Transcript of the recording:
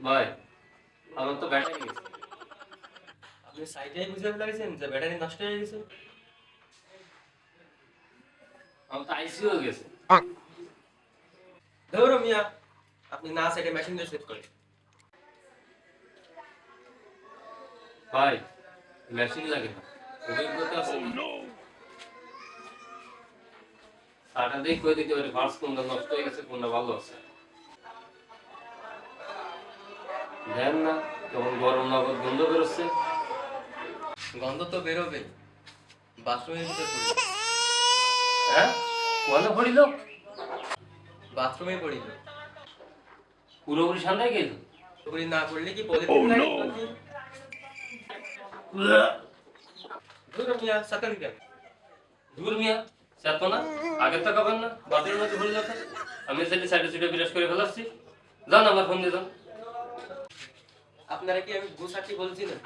ভাই আমার তো ব্যাটারি গেছে। আপনি সাইটেই বুঝে ফেলাইছেন যে ব্যাটারি নষ্ট হয়ে গেছে। আমার তো আইসিও গেছে। ধরো মিয়া, আপনি না সেটে মেশিন দিয়ে সেট করেন। ভাই মেশিন লাগে না, অভিজ্ঞতা আছে। সাটা দিয়ে কয়ে দিতে পারে পার্স কোনটা নষ্ট হয়ে গেছে কোনটা ভালো আছে। দেন না, তখন গরম নগদ গন্ধ বেরোচ্ছে। গন্ধ তো বেরোবে, বাথরুমের ভিতর পড়িল। হ্যাঁ, কোয়ালে পড়িল, বাথরুমে পড়িল। পুরোপুরি ঠান্ডায় গেল। পুরি না করলে কি পলিথিন লাগে নাকি? ধরো মিয়া, সাতান কেন? দূর মিয়া, চাতো না, আগের তো খাবেন না, বাতির মধ্যে ভরে যেত। আমি সেটি সাইডে সুইডে বিরাজ করে ফেলাচ্ছি। যান আমার ফোন দিয়ে যান। আপনারা কি আমি ঘুষ আটটি বলছি না?